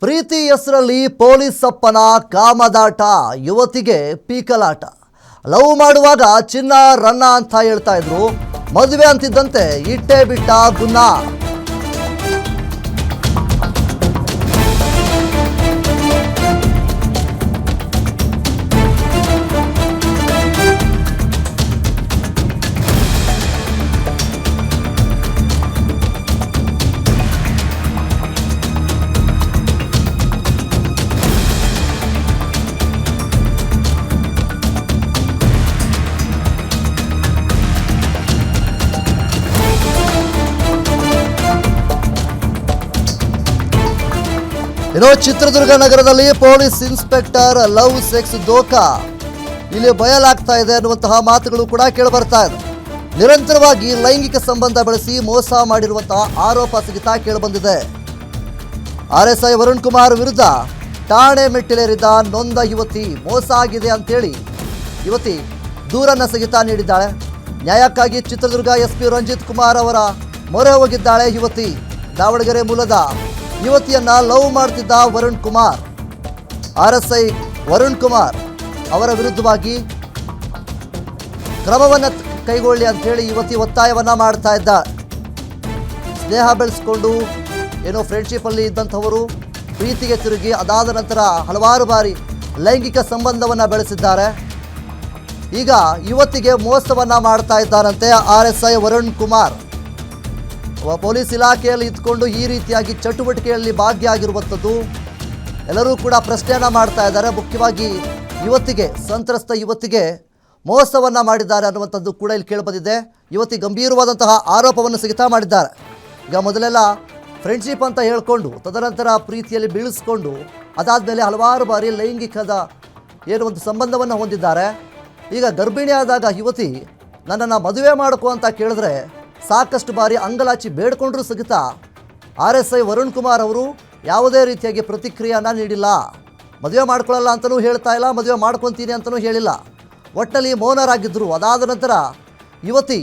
ಪ್ರೀತಿ ಹೆಸರಲ್ಲಿ ಪೊಲೀಸ್ ಅಪ್ಪನ ಕಾಮದಾಟ, ಯುವತಿಗೆ ಪೀಕಲಾಟ. ಲವ್ ಮಾಡುವಾಗ ಚಿನ್ನ ರನ್ನ ಅಂತ ಹೇಳ್ತಾ ಇದ್ರು, ಮದುವೆ ಅಂತಿದ್ದಂತೆ ಇಟ್ಟೇ ಬಿಟ್ಟ ಗುನ್ನ. ಇನ್ನು ಚಿತ್ರದುರ್ಗ ನಗರದಲ್ಲಿ ಪೊಲೀಸ್ ಇನ್ಸ್ಪೆಕ್ಟರ್ ಲವ್ ಸೆಕ್ಸ್ ದೋಖಾ ಇಲ್ಲಿ ಬಯಲಾಗ್ತಾ ಇದೆ ಅನ್ನುವಂತಹ ಮಾತುಗಳು ಕೂಡ ಕೇಳಿಬರ್ತಾ ಇದೆ. ನಿರಂತರವಾಗಿ ಲೈಂಗಿಕ ಸಂಬಂಧ ಬೆಳೆಸಿ ಮೋಸ ಮಾಡಿರುವಂತಹ ಆರೋಪ ಸಹಿತ ಕೇಳಿಬಂದಿದೆ. RSI ವರುಣ್ ಕುಮಾರ್ ವಿರುದ್ಧ ಠಾಣೆ ಮೆಟ್ಟಿಲೇರಿದ ನೊಂದ ಯುವತಿ, ಮೋಸ ಆಗಿದೆ ಅಂತೇಳಿ ಯುವತಿ ದೂರನ್ನ ಸಹಿತ ನೀಡಿದ್ದಾಳೆ. ನ್ಯಾಯಕ್ಕಾಗಿ ಚಿತ್ರದುರ್ಗ SP ರಂಜಿತ್ ಕುಮಾರ್ ಅವರ ಮೊರೆ ಹೋಗಿದ್ದಾಳೆ ಯುವತಿ. ದಾವಣಗೆರೆ ಮೂಲದ ಯುವತಿಯನ್ನ ಲವ್ ಮಾಡ್ತಿದ್ದ ವರುಣ್ ಕುಮಾರ್, RSI ವರುಣ್ ಕುಮಾರ್ ಅವರ ವಿರುದ್ಧವಾಗಿ ಕ್ರಮವನ್ನು ಕೈಗೊಳ್ಳಿ ಅಂತೇಳಿ ಯುವತಿ ಒತ್ತಾಯವನ್ನ ಮಾಡ್ತಾ ಇದ್ದ. ಸ್ನೇಹ ಬೆಳೆಸ್ಕೊಂಡು ಏನೋ ಫ್ರೆಂಡ್ಶಿಪ್ ಅಲ್ಲಿ ಇದ್ದಂಥವರು ಪ್ರೀತಿಗೆ ತಿರುಗಿ ಅದಾದ ನಂತರ ಹಲವಾರು ಬಾರಿ ಲೈಂಗಿಕ ಸಂಬಂಧವನ್ನ ಬೆಳೆಸಿದ್ದಾರೆ. ಈಗ ಯುವತಿಗೆ ಮೋಸವನ್ನ ಮಾಡ್ತಾ ಇದ್ದಾರಂತೆ RSI ವರುಣ್ ಕುಮಾರ್. ಪೊಲೀಸ್ ಇಲಾಖೆಯಲ್ಲಿ ಇದ್ಕೊಂಡು ಈ ರೀತಿಯಾಗಿ ಚಟುವಟಿಕೆಯಲ್ಲಿ ಭಾಗಿಯಾಗಿರುವಂಥದ್ದು ಎಲ್ಲರೂ ಕೂಡ ಪ್ರಶ್ನೆಯನ್ನ ಮಾಡ್ತಾ ಇದ್ದಾರೆ. ಮುಖ್ಯವಾಗಿ ಯುವತಿಗೆ, ಸಂತ್ರಸ್ತ ಯುವತಿಗೆ ಮೋಸವನ್ನ ಮಾಡಿದ್ದಾರೆ ಅನ್ನುವಂಥದ್ದು ಕೂಡ ಇಲ್ಲಿ ಕೇಳಿಬಂದಿದೆ. ಯುವತಿ ಗಂಭೀರವಾದಂತಹ ಆರೋಪವನ್ನು ಸಹಿತ ಮಾಡಿದ್ದಾರೆ. ಈಗ ಮೊದಲೆಲ್ಲ ಫ್ರೆಂಡ್ಶಿಪ್ ಅಂತ ಹೇಳ್ಕೊಂಡು ತದನಂತರ ಪ್ರೀತಿಯಲ್ಲಿ ಬೀಳಿಸ್ಕೊಂಡು ಅದಾದಮೇಲೆ ಹಲವಾರು ಬಾರಿ ಲೈಂಗಿಕದ ಏನು ಒಂದು ಸಂಬಂಧವನ್ನು ಹೊಂದಿದ್ದಾರೆ. ಈಗ ಗರ್ಭಿಣಿಯಾದಾಗ ಯುವತಿ ನನ್ನನ್ನು ಮದುವೆ ಮಾಡ್ಕೋ ಅಂತ ಕೇಳಿದ್ರೆ ಸಾಕಷ್ಟು ಬಾರಿ ಅಂಗಲಾಚಿ ಬೇಡ್ಕೊಂಡ್ರೂ ಸಹಿತ RSI ವರುಣ್ ಕುಮಾರ್ ಅವರು ಯಾವುದೇ ರೀತಿಯಾಗಿ ಪ್ರತಿಕ್ರಿಯೆಯನ್ನು ನೀಡಿಲ್ಲ. ಮದುವೆ ಮಾಡ್ಕೊಳ್ಳಲ್ಲ ಅಂತಲೂ ಹೇಳ್ತಾ ಇಲ್ಲ, ಮದುವೆ ಮಾಡ್ಕೊತೀನಿ ಅಂತಲೂ ಹೇಳಿಲ್ಲ. ಒಟ್ಟಿನಲ್ಲಿ ಮೌನರಾಗಿದ್ದರು. ಅದಾದ ನಂತರ ಯುವತಿ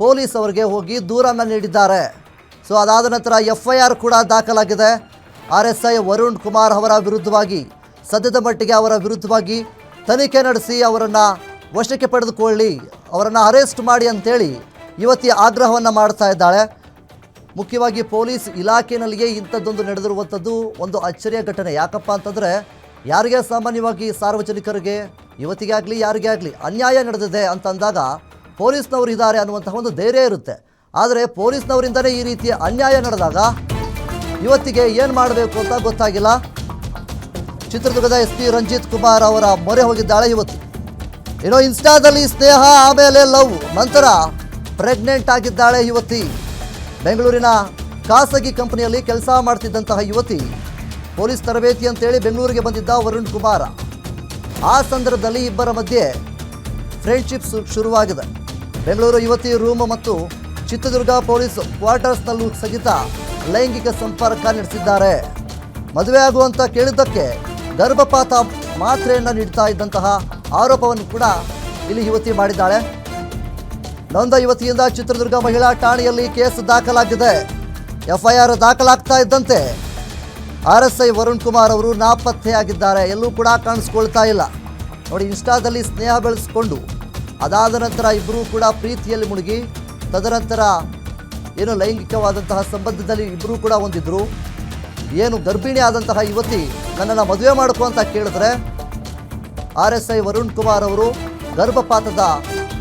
ಪೊಲೀಸ್ ಅವರಿಗೆ ಹೋಗಿ ದೂರನ್ನು ನೀಡಿದ್ದಾರೆ. ಸೊ ಅದಾದ ನಂತರ FIR ಕೂಡ ದಾಖಲಾಗಿದೆ RSI ವರುಣ್ ಕುಮಾರ್ ಅವರ ವಿರುದ್ಧವಾಗಿ. ಸದ್ಯದ ಮಟ್ಟಿಗೆ ಅವರ ವಿರುದ್ಧವಾಗಿ ತನಿಖೆ ನಡೆಸಿ ಅವರನ್ನು ವಶಕ್ಕೆ ಪಡೆದುಕೊಳ್ಳಿ, ಅವರನ್ನು ಅರೆಸ್ಟ್ ಮಾಡಿ ಅಂತೇಳಿ ಯುವತಿ ಆಗ್ರಹವನ್ನು ಮಾಡ್ತಾ ಇದ್ದಾಳೆ. ಮುಖ್ಯವಾಗಿ ಪೊಲೀಸ್ ಇಲಾಖೆಯಲ್ಲಿಯೇ ಇಂಥದ್ದೊಂದು ನಡೆದಿರುವಂಥದ್ದು ಒಂದು ಅಚ್ಚರಿಯ ಘಟನೆ. ಯಾಕಪ್ಪ ಅಂತಂದರೆ ಯಾರಿಗೆ ಸಾಮಾನ್ಯವಾಗಿ ಸಾರ್ವಜನಿಕರಿಗೆ, ಯುವತಿಗೆ ಆಗಲಿ ಯಾರಿಗೇ ಆಗಲಿ ಅನ್ಯಾಯ ನಡೆದಿದೆ ಅಂತ ಅಂದಾಗ ಪೊಲೀಸ್ನವರು ಇದ್ದಾರೆ ಅನ್ನುವಂತಹ ಒಂದು ಧೈರ್ಯ ಇರುತ್ತೆ. ಆದರೆ ಪೊಲೀಸ್ನವರಿಂದಲೇ ಈ ರೀತಿಯ ಅನ್ಯಾಯ ನಡೆದಾಗ ಯುವತಿಗೆ ಏನು ಮಾಡಬೇಕು ಅಂತ ಗೊತ್ತಾಗಿಲ್ಲ. ಚಿತ್ರದುರ್ಗದ SP ರಂಜಿತ್ ಕುಮಾರ್ ಅವರ ಮೊರೆ ಹೋಗಿದ್ದಾಳೆ ಯುವತಿ. ಏನೋ ಇನ್ಸ್ಟಾದಲ್ಲಿ ಸ್ನೇಹ, ಆಮೇಲೆ ಲವ್, ನಂತರ ಪ್ರೆಗ್ನೆಂಟ್ ಆಗಿದ್ದಾಳೆ ಯುವತಿ. ಬೆಂಗಳೂರಿನ ಖಾಸಗಿ ಕಂಪನಿಯಲ್ಲಿ ಕೆಲಸ ಮಾಡ್ತಿದ್ದಂತಹ ಯುವತಿ ಪೊಲೀಸ್ ತರಬೇತಿ ಅಂತೇಳಿ ಬೆಂಗಳೂರಿಗೆ ಬಂದಿದ್ದ ವರುಣ್ ಕುಮಾರ್. ಆ ಸಂದರ್ಭದಲ್ಲಿ ಇಬ್ಬರ ಮಧ್ಯೆ ಫ್ರೆಂಡ್ಶಿಪ್ ಶುರುವಾಗಿದೆ. ಬೆಂಗಳೂರು ಯುವತಿ ರೂಮ್ ಮತ್ತು ಚಿತ್ರದುರ್ಗ ಪೊಲೀಸ್ ಕ್ವಾರ್ಟರ್ಸ್ನಲ್ಲೂ ಸಹಿತ ಲೈಂಗಿಕ ಸಂಪರ್ಕ ನಡೆಸಿದ್ದಾರೆ. ಮದುವೆ ಆಗುವಂತ ಕೇಳಿದ್ದಕ್ಕೆ ಗರ್ಭಪಾತ ಮಾತ್ರೆಯನ್ನು ನೀಡ್ತಾ ಇದ್ದಂತಹ ಆರೋಪವನ್ನು ಕೂಡ ಇಲ್ಲಿ ಯುವತಿ ಮಾಡಿದ್ದಾಳೆ. ನೊಂದ ಯುವತಿಯಿಂದ ಚಿತ್ರದುರ್ಗ ಮಹಿಳಾ ಠಾಣೆಯಲ್ಲಿ ಕೇಸ್ ದಾಖಲಾಗಿದೆ. FIR ದಾಖಲಾಗ್ತಾ ಇದ್ದಂತೆ RSI ವರುಣ್ ಕುಮಾರ್ ಅವರು ನಾಪತ್ತೆಯಾಗಿದ್ದಾರೆ, ಎಲ್ಲೂ ಕೂಡ ಕಾಣಿಸ್ಕೊಳ್ತಾ ಇಲ್ಲ. ನೋಡಿ, ಇನ್ಸ್ಟಾದಲ್ಲಿ ಸ್ನೇಹ ಬೆಳೆಸ್ಕೊಂಡು ಅದಾದ ನಂತರ ಇಬ್ಬರೂ ಕೂಡ ಪ್ರೀತಿಯಲ್ಲಿ ಮುಳುಗಿ ತದನಂತರ ಏನು ಲೈಂಗಿಕವಾದಂತಹ ಸಂಬಂಧದಲ್ಲಿ ಇಬ್ಬರೂ ಕೂಡ ಹೊಂದಿದ್ರು. ಏನು ಗರ್ಭಿಣಿ ಆದಂತಹ ಯುವತಿ ನನ್ನನ್ನು ಮದುವೆ ಮಾಡ್ಕೋ ಅಂತ ಕೇಳಿದ್ರೆ RSI ವರುಣ್ ಕುಮಾರ್ ಅವರು ಗರ್ಭಪಾತದ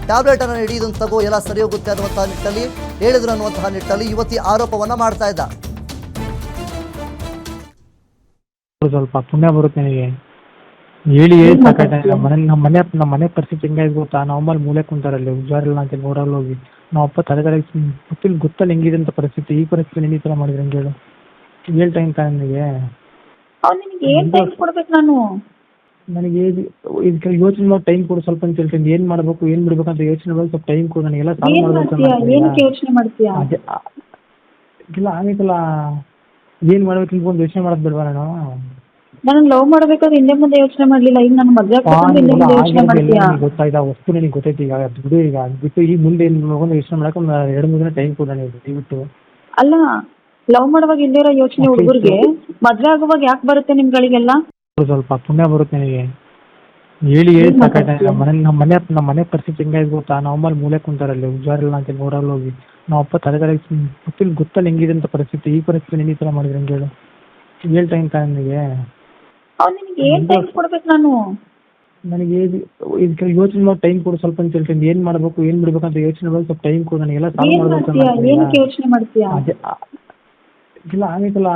ಟ್ಯಾಬ್ಲೆಟನ್ನು ನೀಡಿ ಇದನ್ನು ತಗೋ, ಎಲ್ಲ ಸರಿ ಹೋಗುತ್ತೆ ಅನ್ನುವಂತಹ ನಿಟ್ಟಲ್ಲಿ ಹೇಳಿದ್ರು ಅನ್ನುವಂತಹ ನಿಟ್ಟಲ್ಲಿ ಯುವತಿ ಆರೋಪವನ್ನು ಮಾಡ್ತಾ ಇದ್ದ. ಸ್ವಲ್ಪ ಪುಣ್ಯ ಬರುತ್ತೆ ನನಗೆ ಹೇಳಿ ಸಾಕಾಯ್ತು. ನಮ್ಮ ಮನೆ ಪರಿಸ್ಥಿತಿ ಹೆಂಗಾಯ್ತು ಗೊತ್ತಾ? ನಮ್ಮಲ್ಲಿ ಮೂಲೆ ಕುಂತಾರಲ್ಲಿ ಹುಷಾರಿಲ್ಲ ಅಂತ ನೋಡಲ್ಲ ಹೋಗಿ ನಾವು ಅಪ್ಪ ತಲೆಗಡೆ ಗೊತ್ತಲ್ಲ ಹೆಂಗಿದೆ ಅಂತ ಪರಿಸ್ಥಿತಿ. ಈ ಪರಿಸ್ಥಿತಿ ನೀನು ಈ ಥರ ಮಾಡಿದ್ರೆ ಹೆಂಗೆ ಹೇಳು? ಹೇಳ್ತಾ ತಾನೆ ನನಗೆ ನನಗೆ ಇದಕ್ಕೆ ಯೋಚನೆ ಮಾಡಿ ಟೈಮ್ ಕೊಡು ಸ್ವಲ್ಪ ಅಂತ ಹೇಳ್ತೀನಿ. ಏನು ಮಾಡಬೇಕು ಏನು ಬಿಡಬೇಕು ಅಂತ ಯೋಚನೆ ಮಾಡಿ ಸ್ವಲ್ಪ ಟೈಮ್ ಕೊಡು. ನನಗೆಲ್ಲ ಸಾಲ್ವ್ ಮಾಡಬೇಕು ಅದೇ ಇಲ್ಲ ಆಗೈತಲ್ಲ. ಏನು ಮಾಡ್ಬೇಕು ಅಂತ ಒಂದು ಯೋಚನೆ ಮಾಡೋದು ಬಿಡ್ವಾ? ನಾನು ಲವ್ ಮಾಡಬೇಕಾದ್ರೆ ಹಿಂದೆ ಮುಂದೆ ಯೋಚನೆ ಮಾಡಲಿಲ್ಲ. ಈಗ ನಾನು ಮದುವೆ ಗೊತ್ತಾಯ್ತಾ? ವಸ್ತು ನನಗೆ ಗೊತ್ತೈತಿ. ಈಗ ದುಡ್ಡು ಈಗ ಬಿಟ್ಟು ಈಗ ಮುಂದೆ ಏನು ಯೋಚನೆ ಮಾಡಕ್ಕೆ ಒಂದು 2-3 ದಿನ ಟೈಮ್ ಕೊಡು ನನಗೆ ದಯವಿಟ್ಟು. ಅಲ್ಲ ಲವ್ ಮಾಡುವಾಗ ಇಲ್ಲಿರೋ ಯೋಚನೆ ಹುಡುಗರಿಗೆ ಮದ್ವೆ ಆಗುವಾಗ ಯಾಕೆ ಬರುತ್ತೆ ನಿಮ್ಗಳಿಗೆಲ್ಲ? ಸ್ವಲ್ಪ ಪುಣ್ಯ ಬರುತ್ತೆ ನಿನಗೆ. ಹೇಳಿ ಸಾಕಾಯ್ತು. ನಮ್ಮ ಮನೆ ಪರಿಸ್ಥಿತಿ ಹೆಂಗಾಯ್ತು ಗೊತ್ತಾ? ನಾವು ಅಮ್ಮ ಮೂಲೆ ಕುಂತಾರಲ್ಲಿ ಹುಷಾರಿಲ್ಲ ಅಂತ ನೋಡಲ್ಲ ಹೋಗಿ ನಾವು ಅಪ್ಪ ತಲೆಗಡೆ ಗೊತ್ತಲ್ಲ ಹೆಂಗಿದೆ ಅಂತ ಪರಿಸ್ಥಿತಿ. ಈ ಪರಿಸ್ಥಿತಿ ನೀನು ಈ ಥರ ಮಾಡಿದ್ರೆ ಹೆಂಗೆ ಹೇಳು? ಹೇಳ್ತಾ ತಾನೆ ನಿನಗೆ. ಅವ್ನು ನಿನಗೆ ಏನ್ ಟೈಮ್ ಕೊಡ್ಬೇಕು ನಾನು? ನನಗೆ ಇದಕ್ಕೆ ಯೋಚನೆ ಮಾಡಿ ಟೈಮ್ ಕೊಡು ಸ್ವಲ್ಪ ಅಂತ ಹೇಳ್ತೀನಿ. ಏನು ಮಾಡಬೇಕು ಏನು ಬಿಡಬೇಕು ಅಂತ ಯೋಚನೆ ಮಾಡಿ ಸ್ವಲ್ಪ ಟೈಮ್ ಕೊಡು. ನನಗೆಲ್ಲ ಸಾಲ್ವ್ ಏನ್ ಮಾಡ್ತೀಯಾ? ಏನಕ್ಕೆ ಯೋಚನೆ ಮಾಡ್ತೀಯಾ? ಅದೇ ಇಲ್ಲ ಆಗೈತಲ್ಲ,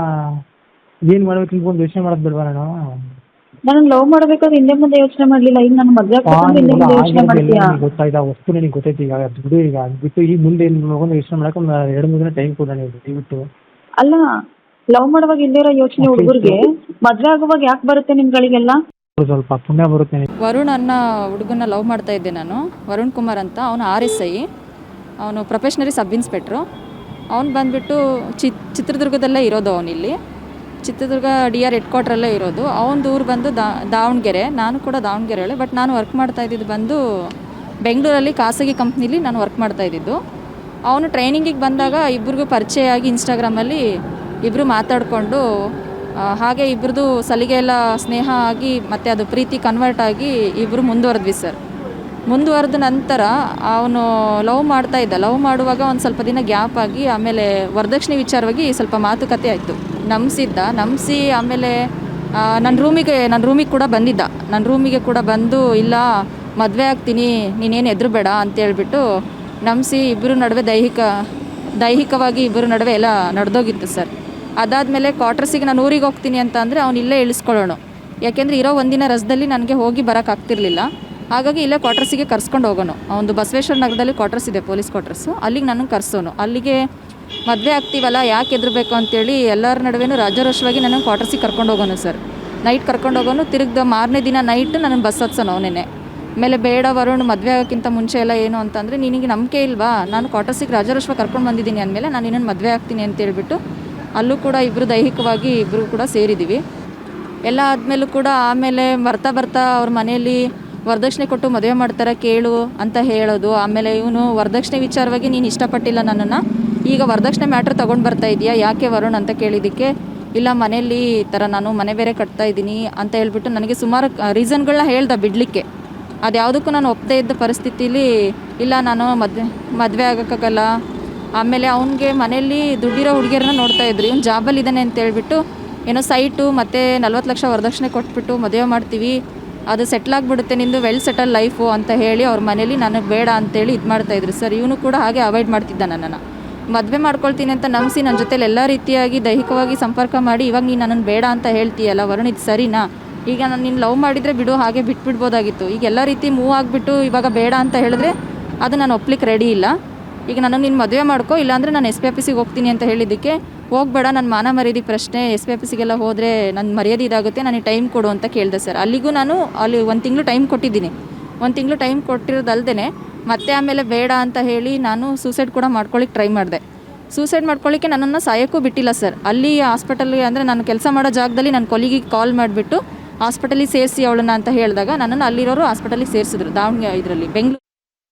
ಏನು ಮಾಡ್ಬೇಕು ನಿಮ್ಗೊಂದು ಯೋಚನೆ ಮಾಡೋದು ಬಿಡ್ವಾ ನಾನು? ನಾನು ಲವ್ ಮಾಡ್ಬೇಕಾದ್ರೆ ಹಿಂದೆ ಮುಂದೆ ಯೋಚನೆ ಮಾಡ್ಲಿಲ್ಲ, ಈಗ ನಾನು ಮದ್ವೆ ಆಗ್ಬೇಕಂತ ಹಿಂದೆ ಮುಂದೆ ಯೋಚನೆ ಮಾಡ್ತೀಯಾ? ಗೊತ್ತಾಯ್ತಾ? ವಸ್ತು ನನಗೆ ಗೊತ್ತೈತಿ. ಈಗ ಅದು ಬಿಡು, ಈಗ ಅದು ಬಿಟ್ಟು ಈ ಮುಂದೆ ಏನು ಯೋಚನೆ ಮಾಡಕ್ಕೆ ಒಂದು 2-3 ದಿನ ಟೈಮ್ ಕೊಡ ನೀವು ದಯವಿಟ್ಟು. ಅಲ್ಲ, ಲವ್ ಮಾಡುವಾಗ ಇಲ್ಲಿರೋ ಯೋಚನೆ ಹುಡುಗರಿಗೆ ಮದ್ವೆ ಆಗುವಾಗ ಯಾಕೆ ಬರುತ್ತೆ ನಿಮ್ಗಳಿಗೆಲ್ಲ? ಸ್ವಲ್ಪ ಪುಣ್ಯ ಬರುತ್ತೆ. ವರುಣ್ ಅನ್ನೋ ಹುಡುಗನ ಲವ್ ಮಾಡ್ತಾ ಇದ್ದೆ ನಾನು. ವರುಣ್ ಕುಮಾರ್ ಅಂತ. ಅವನು RSI, ಅವನು ಪ್ರೊಫೆಷ್ನರಿ ಸಬ್ ಇನ್ಸ್ಪೆಕ್ಟ್ರು. ಅವ್ನು ಬಂದುಬಿಟ್ಟು ಚಿತ್ರದುರ್ಗದಲ್ಲೇ ಇರೋದು. ಅವನಿಲ್ಲಿ ಚಿತ್ರದುರ್ಗ DR ಹೆಡ್ ಕ್ವಾರ್ಟ್ರಲ್ಲೇ ಇರೋದು. ಅವನ ಊರು ಬಂದು ದಾವಣಗೆರೆ. ನಾನು ಕೂಡ ದಾವಣಗೆರೆಯಲ್ಲೇ, ಬಟ್ ನಾನು ವರ್ಕ್ ಮಾಡ್ತಾ ಇದ್ದಿದ್ದು ಬಂದು ಬೆಂಗಳೂರಲ್ಲಿ ಖಾಸಗಿ ಕಂಪ್ನಿಲಿ ನಾನು ವರ್ಕ್ ಮಾಡ್ತಾ ಇದ್ದಿದ್ದು. ಅವನು ಟ್ರೈನಿಂಗಿಗೆ ಬಂದಾಗ ಇಬ್ಬರಿಗೂ ಪರಿಚಯ ಆಗಿ ಇನ್ಸ್ಟಾಗ್ರಾಮಲ್ಲಿ ಇಬ್ಬರು ಮಾತಾಡಿಕೊಂಡು ಹಾಗೆ ಇಬ್ಬರದು ಸಲಿಗೆ ಎಲ್ಲ ಸ್ನೇಹ ಆಗಿ ಮತ್ತು ಅದು ಪ್ರೀತಿ ಕನ್ವರ್ಟ್ ಆಗಿ ಇಬ್ಬರು ಮುಂದುವರೆದ್ವಿ ಸರ್. ಮುಂದುವರೆದ ನಂತರ ಅವನು ಲವ್ ಮಾಡ್ತಾ ಇದ್ದ. ಲವ್ ಮಾಡುವಾಗ ಒಂದು ಸ್ವಲ್ಪ ದಿನ ಗ್ಯಾಪ್ ಆಗಿ ಆಮೇಲೆ ವರದಕ್ಷಿಣೆ ವಿಚಾರವಾಗಿ ಸ್ವಲ್ಪ ಮಾತುಕತೆ ಆಯಿತು. ನಂಬಿಸಿ ಆಮೇಲೆ ನನ್ನ ರೂಮಿಗೆ ಕೂಡ ಬಂದಿದ್ದ. ನನ್ನ ರೂಮಿಗೆ ಕೂಡ ಬಂದು ಇಲ್ಲ ಮದುವೆ ಆಗ್ತೀನಿ ನೀನೇನು ಹೆದರಬೇಡ ಅಂತೇಳ್ಬಿಟ್ಟು ನಂಬಿಸಿ ಇಬ್ಬರು ನಡುವೆ ದೈಹಿಕವಾಗಿ ಇಬ್ಬರು ನಡುವೆ ಎಲ್ಲ ನಡೆದೋಗಿತ್ತು ಸರ್. ಅದಾದಮೇಲೆ ಕ್ವಾರ್ಟರ್ಸಿಗೆ ನಾನು ಊರಿಗೆ ಹೋಗ್ತೀನಿ ಅಂತ ಅಂದರೆ ಅವ್ನು ಇಲ್ಲೇ ಇಳಿಸ್ಕೊಳ್ಳೋಣ. ಯಾಕೆಂದರೆ ಇರೋ ಒಂದಿನ ರಜದಲ್ಲಿ ನನಗೆ ಹೋಗಿ ಬರೋಕ್ಕಾಗ್ತಿರ್ಲಿಲ್ಲ. ಹಾಗಾಗಿ ಇಲ್ಲೇ ಕ್ವಾರ್ಟರ್ಸಿಗೆ ಕರ್ಸ್ಕೊಂಡು ಹೋಗೋನು. ಅವನು ಬಸವೇಶ್ವರ ನಗರದಲ್ಲಿ ಕ್ವಾರ್ಟರ್ಸ್ ಇದೆ, ಪೊಲೀಸ್ ಕ್ವಾರ್ಟರ್ಸು. ಅಲ್ಲಿಗೆ ನನಗೆ ಕರ್ಸೋನು. ಅಲ್ಲಿಗೆ ಮದುವೆ ಆಗ್ತೀವಲ್ಲ ಯಾಕೆ ಹೆದರಬೇಕು ಅಂತೇಳಿ ಎಲ್ಲರ ನಡುವೆನೂ ರಾಜಾರೋಷವಾಗಿ ನನಗೆ ಕ್ವಾರ್ಟರ್ಸಿಗೆ ಕರ್ಕೊಂಡು ಹೋಗೋನು ಸರ್. ನೈಟ್ ಕರ್ಕೊಂಡು ಹೋಗೋನು. ತಿರುಗ್ದ ಮಾರನೇ ದಿನ ನೈಟ್ ನನಗೆ ಬಸ್ ಹತ್ಸೋನು ಅವನೇ. ಆಮೇಲೆ ಬೇಡ ವರುಣ್, ಮದುವೆ ಆಗೋಕ್ಕಿಂತ ಮುಂಚೆ ಎಲ್ಲ ಏನು ಅಂತಂದರೆ ನಿನಗೆ ನಂಬಿಕೆ ಇಲ್ವಾ, ನಾನು ಕ್ವಾರ್ಟರ್ಸಿಗೆ ರಾಜಾರೋಷವಾಗಿ ಕರ್ಕೊಂಡು ಬಂದಿದ್ದೀನಿ ಅಂದಮೇಲೆ ನಾನು ಇನ್ನೊಂದು ಮದುವೆ ಆಗ್ತೀನಿ ಅಂತೇಳ್ಬಿಟ್ಟು ಅಲ್ಲೂ ಕೂಡ ಇಬ್ಬರು ದೈಹಿಕವಾಗಿ ಇಬ್ಬರು ಕೂಡ ಸೇರಿದ್ದೀವಿ. ಎಲ್ಲ ಆದಮೇಲೂ ಕೂಡ ಆಮೇಲೆ ಬರ್ತಾ ಅವ್ರ ಮನೆಯಲ್ಲಿ ವರದಕ್ಷಿಣೆ ಕೊಟ್ಟು ಮದುವೆ ಮಾಡ್ತಾರೆ ಕೇಳು ಅಂತ ಹೇಳೋದು. ಆಮೇಲೆ ಇವನು ವರದಕ್ಷಿಣೆ ವಿಚಾರವಾಗಿ ನೀನು ಇಷ್ಟಪಟ್ಟಿಲ್ಲ ನನ್ನನ್ನು, ಈಗ ವರದಕ್ಷಿಣೆ ಮ್ಯಾಟ್ರ್ ತೊಗೊಂಡು ಬರ್ತಾ ಇದೆಯಾ ಯಾಕೆ ವರುಣ್ ಅಂತ ಕೇಳಿದ್ದಕ್ಕೆ ಇಲ್ಲ ಮನೇಲಿ ಈ ಥರ ನಾನು ಮನೆ ಬೇರೆ ಕಟ್ತಾ ಇದ್ದೀನಿ ಅಂತ ಹೇಳ್ಬಿಟ್ಟು ನನಗೆ ಸುಮಾರು ರೀಸನ್ಗಳನ್ನ ಹೇಳ್ದೆ ಬಿಡಲಿಕ್ಕೆ. ಅದು ಯಾವುದಕ್ಕೂ ನಾನು ಒಪ್ಪದೇ ಇದ್ದ ಪರಿಸ್ಥಿತಿಲಿ ಇಲ್ಲ ನಾನು ಮದುವೆ ಆಗೋಕ್ಕಾಗಲ್ಲ. ಆಮೇಲೆ ಅವನಿಗೆ ಮನೆಯಲ್ಲಿ ದುಡ್ಡಿರೋ ಹುಡುಗಿಯರನ್ನ ನೋಡ್ತಾಯಿದ್ರು. ಇವ್ನು ಜಾಬಲ್ಲಿ ಇದ್ದಾನೆ ಅಂತೇಳ್ಬಿಟ್ಟು ಏನೋ ಸೈಟು ಮತ್ತು 40 ಲಕ್ಷ ವರದಕ್ಷಿಣೆ ಕೊಟ್ಬಿಟ್ಟು ಮದುವೆ ಮಾಡ್ತೀವಿ, ಅದು ಸೆಟ್ಲಾಗಿಬಿಡುತ್ತೆ ನಿಂದು, ವೆಲ್ ಸೆಟಲ್ ಲೈಫು ಅಂತ ಹೇಳಿ ಅವ್ರ ಮನೇಲಿ ನನಗೆ ಬೇಡ ಅಂತೇಳಿ ಇದು ಮಾಡ್ತಾಯಿದ್ರು ಸರ್. ಇವನು ಕೂಡ ಹಾಗೆ ಅವಾಯ್ಡ್ ಮಾಡ್ತಿದ್ದ ನನ್ನನ್ನು. ಮದುವೆ ಮಾಡ್ಕೊಳ್ತೀನಿ ಅಂತ ನಂಬಿಸಿ ನನ್ನ ಜೊತೆಲಿ ಎಲ್ಲ ರೀತಿಯಾಗಿ ದೈಹಿಕವಾಗಿ ಸಂಪರ್ಕ ಮಾಡಿ ಇವಾಗ ನೀನು ನನ್ನನ್ನು ಬೇಡ ಅಂತ ಹೇಳ್ತೀಯಲ್ಲ ವರುಣ್, ಇದು ಸರಿನಾ? ಈಗ ನಾನು ನಿನ್ನ ಲವ್ ಮಾಡಿದರೆ ಬಿಡು, ಹಾಗೆ ಬಿಟ್ಬಿಡ್ಬೋದಾಗಿತ್ತು. ಈಗ ಎಲ್ಲ ರೀತಿ ಮೂವ್ ಆಗಿಬಿಟ್ಟು ಇವಾಗ ಬೇಡ ಅಂತ ಹೇಳಿದ್ರೆ ಅದು ನಾನು ಒಪ್ಲಿಕ್ಕೆ ರೆಡಿ ಇಲ್ಲ. ಈಗ ನನಗೆ ನೀನು ಮದುವೆ ಮಾಡ್ಕೊ, ಇಲ್ಲಾಂದರೆ ನಾನು SP ಆಫೀಸಿಗೆ ಹೋಗ್ತೀನಿ ಅಂತ ಹೇಳಿದ್ದಕ್ಕೆ ಹೋಗಬೇಡ, ನನ್ನ ಮಾನ ಮರ್ಯಾದೆ ಪ್ರಶ್ನೆ, SP ಆಫೀಸಿಗೆಲ್ಲ ಹೋದರೆ ನನ್ನ ಮರ್ಯಾದೆ ಇದಾಗುತ್ತೆ, ನನಗೆ ಟೈಮ್ ಕೊಡು ಅಂತ ಕೇಳಿದೆ ಸರ್. ಅಲ್ಲಿಗೂ ನಾನು ಅಲ್ಲಿ 1 ತಿಂಗಳು ಟೈಮ್ ಕೊಟ್ಟಿದ್ದೀನಿ. 1 ತಿಂಗಳು ಟೈಮ್ ಕೊಟ್ಟಿರೋದಲ್ದೇ ಮತ್ತೆ ಆಮೇಲೆ ಬೇಡ ಅಂತ ಹೇಳಿ ನಾನು ಸೂಸೈಡ್ ಕೂಡ ಮಾಡ್ಕೊಳ್ಳಿಕ್ಕೆ ಟ್ರೈ ಮಾಡಿದೆ. ಸೂಸೈಡ್ ಮಾಡ್ಕೊಳ್ಳಿಕ್ಕೆ ನನ್ನನ್ನು ಸಾಯೋಕ್ಕೂ ಬಿಟ್ಟಿಲ್ಲ ಸರ್. ಅಲ್ಲಿ ಹಾಸ್ಪಿಟಲ್ಗೆ ಅಂದರೆ ನಾನು ಕೆಲಸ ಮಾಡೋ ಜಾಗದಲ್ಲಿ ನನ್ನ ಕೊಲಿಗಿಗೆ ಕಾಲ್ ಮಾಡಿಬಿಟ್ಟು ಹಾಸ್ಪಿಟಲಿಗೆ ಸೇರಿಸಿ ಅವಳನ್ನ ಅಂತ ಹೇಳಿದಾಗ ನನ್ನನ್ನು ಅಲ್ಲಿರೋರು ಹಾಸ್ಪಿಟಲಿಗೆ ಸೇರಿಸಿದ್ರು. ದಾವಣಗೆರೆ ಇದರಲ್ಲಿ ಬೆಂಗಳೂರು